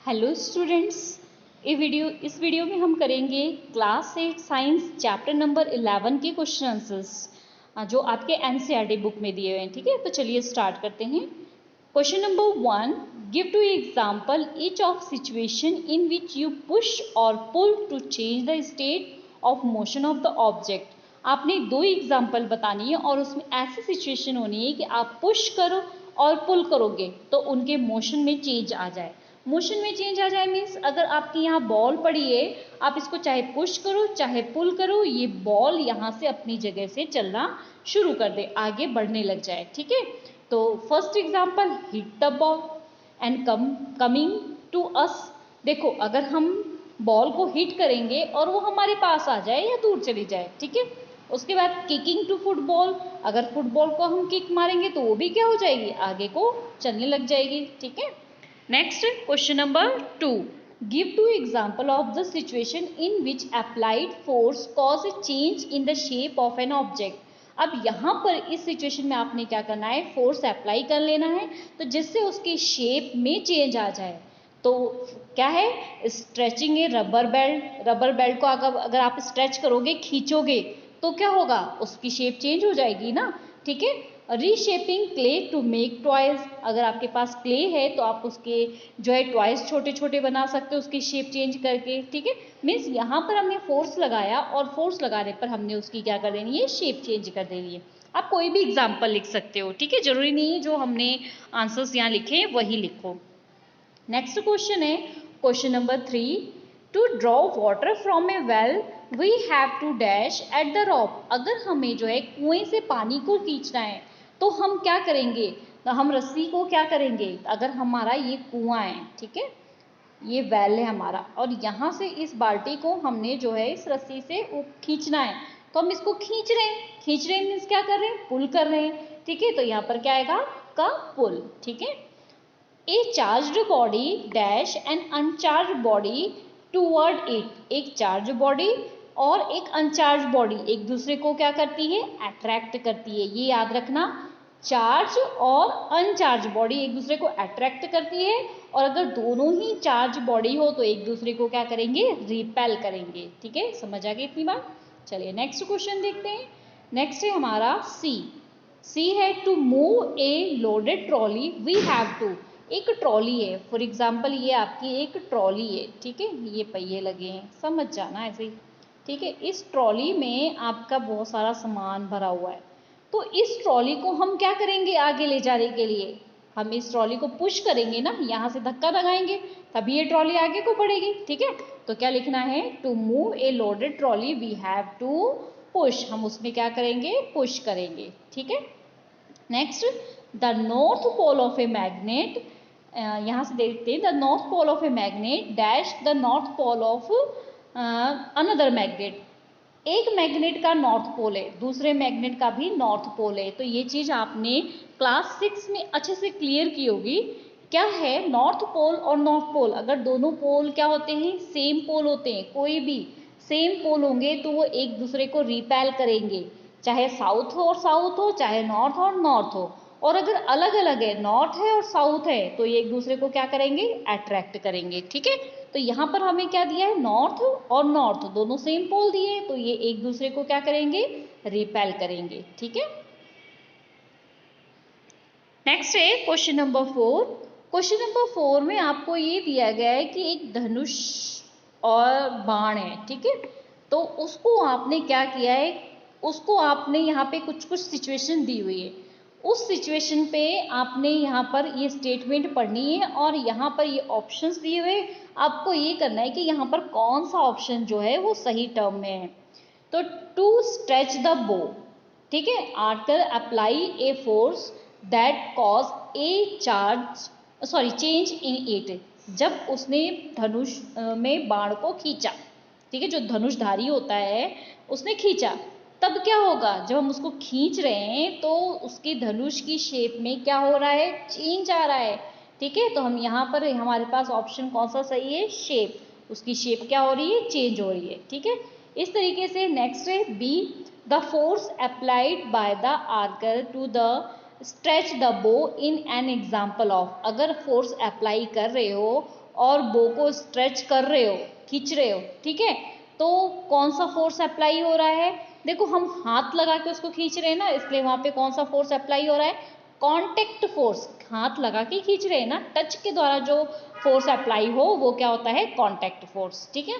Hello students, इस video में हम करेंगे क्लास 8 साइंस चैप्टर नंबर 11 के क्वेश्चन आंसर्स जो आपके एनसीईआरटी बुक में दिए हुए हैं। ठीक है, तो चलिए स्टार्ट करते हैं। Question number 1, give to example each of situation in which you push or pull to change the state of motion of the object. आपने दो एग्जाम्पल बतानी है और उसमें ऐसी सिचुएशन होनी है कि आप पुश करो और पुल करोगे तो उनके मोशन में चेंज आ जाए। मोशन में चेंज आ जाए मीन्स अगर आपकी यहाँ बॉल पड़ी है, आप इसको चाहे पुश करो चाहे पुल करो, ये बॉल यहाँ से अपनी जगह से चलना शुरू कर दे, आगे बढ़ने लग जाए। ठीक है, तो first example, hit the ball and coming to us. देखो, अगर हम बॉल को हिट करेंगे और वो हमारे पास आ जाए या दूर चली जाए। ठीक है, उसके बाद किकिंग टू फुटबॉल, अगर फुटबॉल को हम किक मारेंगे तो वो भी क्या हो जाएगी, आगे को चलने लग जाएगी। ठीक है, next question number 2, give to example of the situation in which applied force cause a change in the shape of an object. अब यहाँ पर इस सिचुएशन में आपने क्या करना है, फोर्स अप्लाई कर लेना है तो जिससे उसकी शेप में चेंज आ जाए। तो क्या है, स्ट्रेचिंग ए रबर बेल्ट। रबर बेल्ट को अगर आप स्ट्रेच करोगे, खींचोगे तो क्या होगा, उसकी शेप चेंज हो जाएगी ना। ठीक है, reshaping clay to make toys, अगर आपके पास क्ले है तो आप उसके जो है टॉयज छोटे छोटे बना सकते हो उसकी शेप चेंज करके। ठीक है, मीन्स यहाँ पर हमने फोर्स लगाया और फोर्स लगाने पर हमने उसकी क्या कर देनी है, शेप चेंज कर देनी है। आप कोई भी एग्जाम्पल लिख सकते हो। ठीक है, जरूरी नहीं है जो हमने आंसर्स यहाँ लिखे वही लिखो। नेक्स्ट क्वेश्चन है question number 3, to draw water from a well we have to dash at the rope. अगर हमें जो है कुएं से पानी को खींचना है तो हम क्या करेंगे, तो हम रस्सी को क्या करेंगे, अगर हमारा ये कुआं है, ठीक है, ये वेल है हमारा और यहाँ से इस बाल्टी को हमने जो है इस रस्सी से खींचना है तो हम इसको खींच रहे हैं मीन्स क्या कर रहे हैं, पुल कर रहे हैं। ठीक है, तो यहाँ पर क्या आएगा, का पुल। ठीक है, a charged body dash and uncharge body toward it. एक चार्ज बॉडी और एक अनचार्ज बॉडी एक दूसरे को क्या करती है, अट्रैक्ट करती है। ये याद रखना, चार्ज और अनचार्ज बॉडी एक दूसरे को अट्रैक्ट करती है और अगर दोनों ही चार्ज बॉडी हो तो एक दूसरे को क्या करेंगे, रिपेल करेंगे। ठीक है, समझ आ गई इतनी बात। चलिए नेक्स्ट क्वेश्चन देखते हैं। नेक्स्ट है हमारा सी है to move a loaded trolley we have to. एक ट्रॉली है, फॉर एग्जाम्पल ये आपकी एक ट्रॉली है। ठीक है, ये पहिए लगे हैं, समझ जाना ऐसे ही। ठीक है, इस ट्रॉली में आपका बहुत सारा सामान भरा हुआ है तो इस ट्रॉली को हम क्या करेंगे, आगे ले जाने के लिए हम इस ट्रॉली को पुश करेंगे ना, यहाँ से धक्का लगाएंगे तभी ये ट्रॉली आगे को बढ़ेगी। ठीक है, तो क्या लिखना है, to move a loaded trolley we have to push, हम उसमें क्या करेंगे, पुश करेंगे। ठीक है, next, the north pole of a magnet, यहाँ से देखते हैं, the north pole of a magnet dash the north pole of another magnet. एक मैग्नेट का नॉर्थ पोल है, दूसरे मैग्नेट का भी नॉर्थ पोल है। तो ये चीज आपने क्लास 6 में अच्छे से क्लियर की होगी। क्या है, नॉर्थ पोल और नॉर्थ पोल, अगर दोनों पोल क्या होते हैं, सेम पोल होते हैं, कोई भी सेम पोल होंगे तो वो एक दूसरे को रिपेल करेंगे, चाहे साउथ हो और साउथ हो, चाहे नॉर्थ और नॉर्थ हो। और अगर अलग अलग है, नॉर्थ है और साउथ है, तो ये एक दूसरे को क्या करेंगे, अट्रैक्ट करेंगे। ठीक है, तो यहाँ पर हमें क्या दिया है, नॉर्थ और नॉर्थ दोनों सेम पोल दिए हैं तो ये एक दूसरे को क्या करेंगे, रिपेल करेंगे। ठीक है, नेक्स्ट है क्वेश्चन नंबर 4। क्वेश्चन नंबर 4 में आपको ये दिया गया है कि एक धनुष और बाण है। ठीक है, तो उसको आपने क्या किया है, उसको आपने यहाँ पे कुछ कुछ सिचुएशन दी हुई है, उस सिचुएशन पे आपने यहाँ पर ये स्टेटमेंट पढ़नी है और यहाँ पर ये ऑप्शंस दिए हुए, आपको ये करना है कि यहाँ पर कौन सा ऑप्शन जो है वो सही टर्म में है। तो टू स्ट्रेच द बो, ठीक है, archer apply a force that cause a change in it. जब उसने धनुष में बाण को खींचा, ठीक है, जो धनुषधारी होता है उसने खींचा, तब क्या होगा, जब हम उसको खींच रहे हैं तो उसकी धनुष की शेप में क्या हो रहा है, चेंज आ रहा है। ठीक है, तो हम यहाँ पर हमारे पास ऑप्शन कौन सा सही है, शेप, उसकी शेप क्या हो रही है, चेंज हो रही है। ठीक है, इस तरीके से नेक्स्ट है B, the force applied by the archer to the stretch the bow in an example of, अगर फोर्स अप्लाई कर रहे हो और बो को स्ट्रेच कर रहे हो, खींच रहे हो, ठीक है, तो कौन सा फोर्स अप्लाई हो रहा है? देखो हम हाथ लगा के उसको खींच रहे हैं ना, इसलिए वहां पे कौन सा फोर्स अप्लाई हो रहा है? कॉन्टेक्ट फोर्स, हाथ लगा के खींच रहे हैं ना, टच के द्वारा जो फोर्स अप्लाई हो वो क्या होता है? कॉन्टेक्ट फोर्स, ठीक है।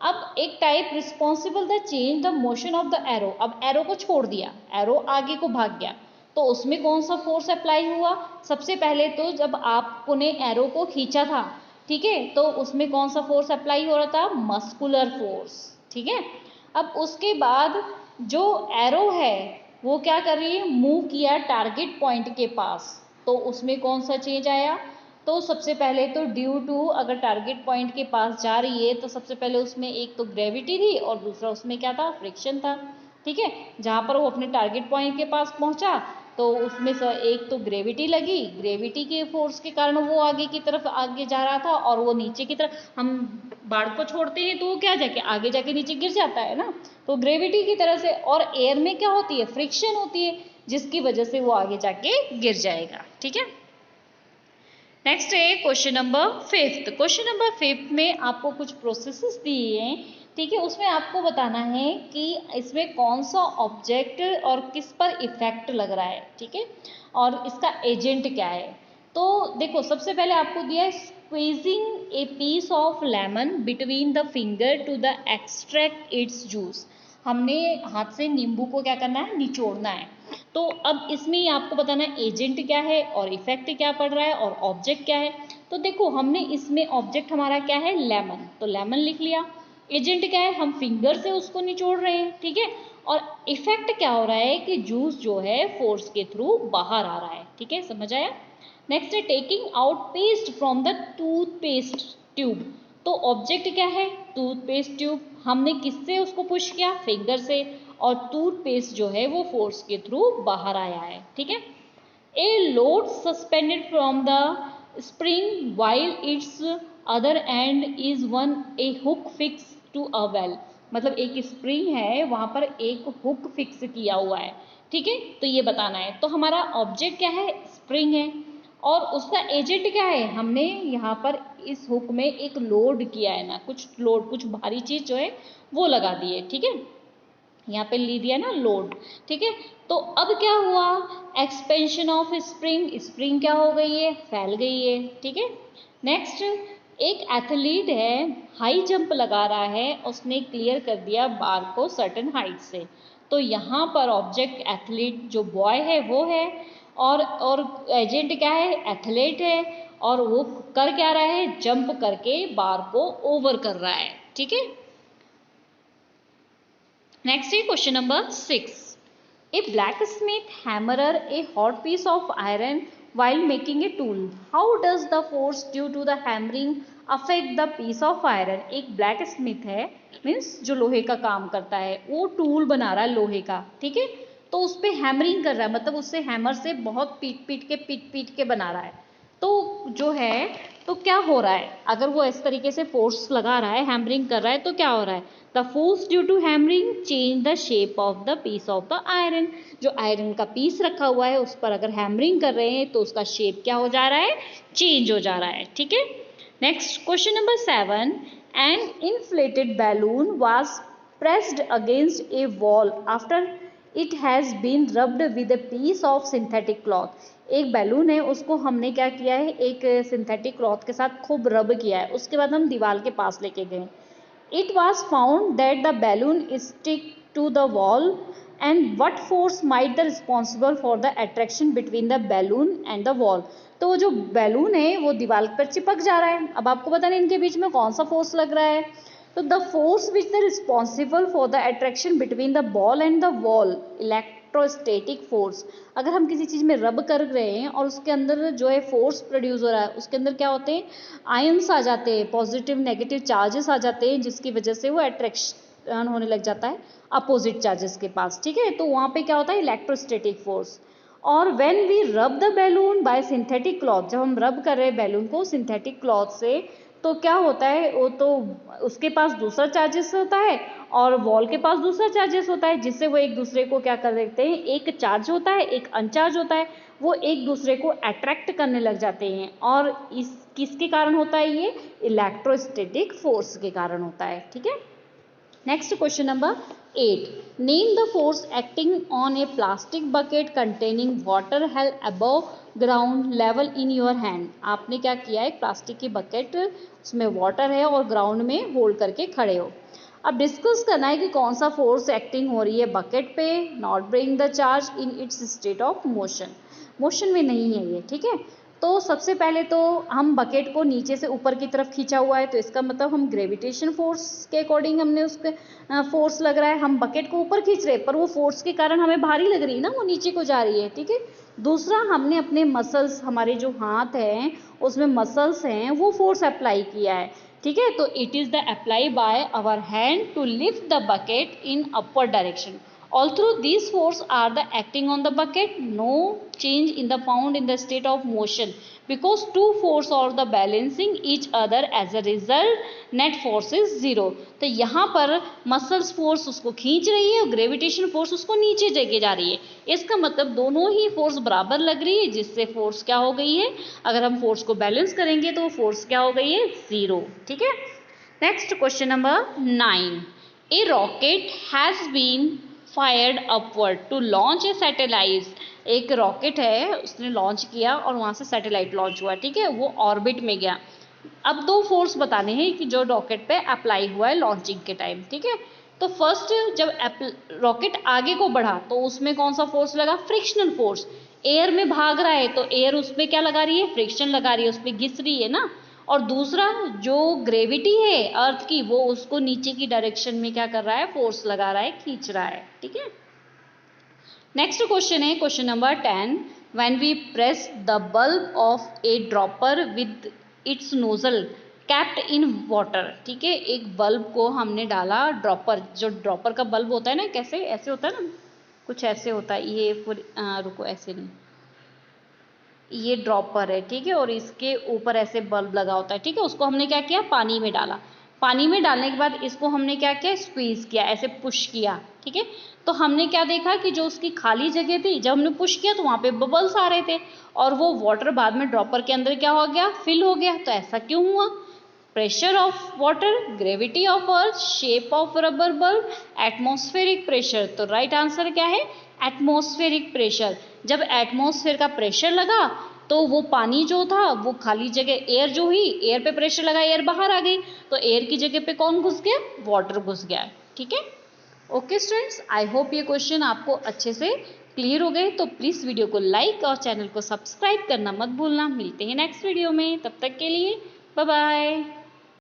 अब एक type responsible the change the motion of the arrow, अब एरो को छोड़ दिया, एरो आगे को भाग गया, तो उसमें कौन सा फोर्स अप्लाई हुआ? सबसे पहले तो जब आपने एरो को खींचा था, ठीक है, तो उसमें कौन सा फोर्स अप्लाई हो रहा था? मस्कुलर फोर्स, ठीक है। अब उसके बाद जो एरो है वो क्या कर रही है? मूव किया टारगेट पॉइंट के पास, तो उसमें कौन सा चेंज आया? तो सबसे पहले तो ड्यू टू, अगर टारगेट पॉइंट के पास जा रही है तो सबसे पहले उसमें एक तो ग्रेविटी थी और दूसरा उसमें क्या था? फ्रिक्शन था, ठीक है। जहां पर वो अपने टारगेट पॉइंट के पास पहुंचा तो उसमें से एक तो ग्रेविटी लगी, ग्रेविटी के फोर्स के कारण वो आगे की तरफ आगे जा रहा था, और वो नीचे की तरफ, हम बाढ़ को छोड़ते हैं तो वो क्या जाके आगे जाके नीचे गिर जाता है ना, तो ग्रेविटी की तरह से। और एयर में क्या होती है? फ्रिक्शन होती है, जिसकी वजह से वो आगे जाके गिर जाएगा, ठीक है। नेक्स्ट है क्वेश्चन नंबर 5। क्वेश्चन नंबर 5 में आपको कुछ प्रोसेसेस दिए हैं, ठीक है, उसमें आपको बताना है कि इसमें कौन सा ऑब्जेक्ट और किस पर इफेक्ट लग रहा है, ठीक है, और इसका एजेंट क्या है। तो देखो सबसे पहले आपको दिया है squeezing a piece of lemon between the finger to the extract its juice, हमने हाथ से नींबू को क्या करना है? निचोड़ना है। तो अब इसमें आपको बताना है एजेंट क्या है और इफेक्ट क्या पड़ रहा है और ऑब्जेक्ट क्या है। तो देखो हमने इसमें ऑब्जेक्ट हमारा क्या है? लेमन, तो लेमन लिख लिया। एजेंट क्या है? हम फिंगर से उसको निचोड़ रहे हैं, ठीक है। और इफेक्ट क्या हो रहा है कि जूस जो है फोर्स के थ्रू बाहर आ रहा है, ठीक है, समझ आया। नेक्स्ट है taking out paste from the toothpaste tube, तो ऑब्जेक्ट क्या है? टूथपेस्ट ट्यूब, हमने किससे उसको पुश किया? फिंगर से, और टूथपेस्ट जो है वो फोर्स के थ्रू बाहर आया है, ठीक है। A load suspended from the spring while its other end is one a hook fix to a wall, मतलब एक स्प्रिंग है वहां पर एक हुक फिक्स किया हुआ है, ठीक है, तो ये बताना है। तो हमारा ऑब्जेक्ट क्या है? स्प्रिंग है, और उसका एजेंट क्या है? हमने यहाँ पर इस हुक में एक लोड किया है ना, कुछ लोड, कुछ भारी चीज जो है वो लगा दी है, ठीक है, यहाँ पे ली दिया ना लोड, ठीक है। तो अब क्या हुआ? एक्सपेंशन ऑफ स्प्रिंग, स्प्रिंग क्या हो गई है? फैल गई है, ठीक है। नेक्स्ट, एक एथलीट है, हाई जंप लगा रहा है, उसने क्लियर कर दिया बार को सर्टेन हाइट से, तो यहाँ पर ऑब्जेक्ट एथलीट जो बॉय है वो है, और एजेंट क्या है? एथलीट है, और वो कर क्या रहा है? जंप करके बार को ओवर कर रहा है, ठीक है। Next is question number 6. A blacksmith hammered a hot piece of iron while making a tool. How does the force due to the hammering affect the piece of iron? एक blacksmith है, means जो लोहे का काम करता है, वो tool बना रहा है लोहे का, ठीक है, तो उस पर हैमरिंग कर रहा है, मतलब उससे हैमर से बहुत पीट के बना रहा है। तो जो है, तो क्या हो रहा है? अगर वो इस तरीके से फोर्स लगा रहा है, हैमरिंग कर रहा है, तो क्या हो रहा है? The force due to hammering change the shape of the piece of the iron, जो आयरन का पीस रखा हुआ है उस पर अगर हैमरिंग कर रहे हैं तो उसका शेप क्या हो जा रहा है? चेंज हो जा रहा है, ठीक है। Next question number 7. An inflated balloon was pressed against a wall after it has been rubbed with a piece of synthetic cloth. एक बैलून है, उसको हमने क्या किया है? एक सिंथेटिक क्लॉथ के साथ खूब रब किया है, उसके बाद हम दीवार के पास लेके गए। It was found that the balloon is stick to the wall, and what force might be responsible for the attraction between the balloon and the wall? तो वो जो बैलून है वो दीवार पर चिपक जा रहा है, अब आपको बताना इनके बीच में कौन सा फोर्स लग रहा है। तो the force which the responsible for the attraction between the ball and the wall, electrostatic force. अगर हम किसी चीज में रब कर रहे हैं और उसके अंदर जो है फोर्स प्रोड्यूस हो रहा है, उसके अंदर क्या होते हैं? आयंस आ जाते हैं, पॉजिटिव नेगेटिव चार्जेस आ जाते हैं, जिसकी वजह से वो अट्रैक्शन होने लग जाता है अपोजिट चार्जेस के पास, ठीक है। तो वहां पे क्या होता है? Electrostatic force. और when we rub the balloon by synthetic cloth, जब हम रब कर रहे हैं बैलून को सिंथेटिक क्लॉथ से, तो क्या होता है, वो तो उसके पास दूसरा चार्जेस होता है और वॉल के पास दूसरा चार्जेस होता है, जिससे वो एक दूसरे को क्या कर देते हैं, एक चार्ज होता है एक अनचार्ज होता है, वो एक दूसरे को अट्रैक्ट करने लग जाते हैं। और इस किसके कारण होता है, ये इलेक्ट्रोस्टैटिक फोर्स के कारण होता है। ठीक है, next question number 8, name the force acting on A plastic bucket containing water held above ground level in your hand. आपने क्या किया है, प्लास्टिक की बकेट, उसमें वाटर है और ग्राउंड में होल्ड करके खड़े हो। अब डिस्कस करना है कि कौन सा फोर्स एक्टिंग हो रही है बकेट पे, not bring the charge in its state of motion, motion में नहीं है ये। ठीक है, तो सबसे पहले तो हम बकेट को नीचे से ऊपर की तरफ खींचा हुआ है, तो इसका मतलब हम ग्रेविटेशन फोर्स के अकॉर्डिंग हमने उसके फोर्स लग रहा है, हम बकेट को ऊपर खींच रहे हैं पर वो फोर्स के कारण हमें भारी लग रही है ना, वो नीचे को जा रही है। ठीक है, दूसरा हमने अपने मसल्स, हमारे जो हाथ हैं उसमें मसल्स हैं, वो फोर्स अप्लाई किया है। ठीक है, तो it is the apply by our hand to lift the bucket in upward direction. Although these force are the acting on the bucket, no change in the found in the state of motion because two force are the balancing each other as a result net force is zero। तो यहाँ पर muscles force उसको खींच रही है और gravitation force उसको नीचे जगह जा रही है। इसका मतलब दोनों ही फोर्स बराबर लग रही है, जिससे फोर्स क्या हो गई है, अगर हम फोर्स को बैलेंस करेंगे तो फोर्स क्या हो गई है, 0। ठीक है, next question number 9, a rocket has been fired upward to launch a satellite. एक रॉकेट है, उसने लॉन्च किया और वहाँ से सैटेलाइट लॉन्च हुआ। ठीक है, वो ऑर्बिट में गया। अब दो फोर्स बताने हैं कि जो रॉकेट पे अप्लाई हुआ है लॉन्चिंग के टाइम। ठीक है, तो फर्स्ट जब रॉकेट आगे को बढ़ा तो उसमें कौन सा फोर्स लगा, फ्रिक्शनल फोर्स। एयर में भाग रहा है तो एयर उस पर क्या लगा रही है, फ्रिक्शन लगा रही है, उस पर घिस रही है ना। और दूसरा जो ग्रेविटी है अर्थ की, वो उसको नीचे की डायरेक्शन में क्या कर रहा है, फोर्स लगा रहा है, खींच रहा है। ठीक है, नेक्स्ट क्वेश्चन है question number 10, when we press the bulb of a dropper with its nozzle capped in water. ठीक है, एक बल्ब को हमने डाला, ड्रॉपर, जो ड्रॉपर का बल्ब होता है ना, कैसे ऐसे होता है ना, कुछ ऐसे होता है ये, रुको ऐसे नहीं, ये ड्रॉपर है। ठीक है, और इसके ऊपर ऐसे बल्ब लगा होता है। ठीक है, उसको हमने क्या किया, पानी में डाला। पानी में डालने के बाद इसको हमने क्या किया, स्क्वीज किया, ऐसे पुश किया। ठीक है, तो हमने क्या देखा कि जो उसकी खाली जगह थी, जब हमने पुश किया तो वहाँ पे बबल्स आ रहे थे और वो वाटर बाद में ड्रॉपर के अंदर क्या हो गया, फिल हो गया। तो ऐसा क्यों हुआ, pressure of water, gravity of earth, shape of rubber bulb, atmospheric pressure. तो राइट आंसर क्या है, एटमॉस्फेरिक प्रेशर। जब एटमॉस्फेयर का प्रेशर लगा तो वो पानी जो था वो खाली जगह, एयर जो हुई, एयर पे प्रेशर लगा, एयर बाहर आ गई, तो एयर की जगह पे कौन घुस गया, वाटर घुस गया। ठीक है, ओके स्टूडेंट्स, आई होप ये क्वेश्चन आपको अच्छे से क्लियर हो गए। तो प्लीज़ वीडियो को लाइक और चैनल को सब्सक्राइब करना मत भूलना। मिलते हैं नेक्स्ट वीडियो में, तब तक के लिए बाय बाय।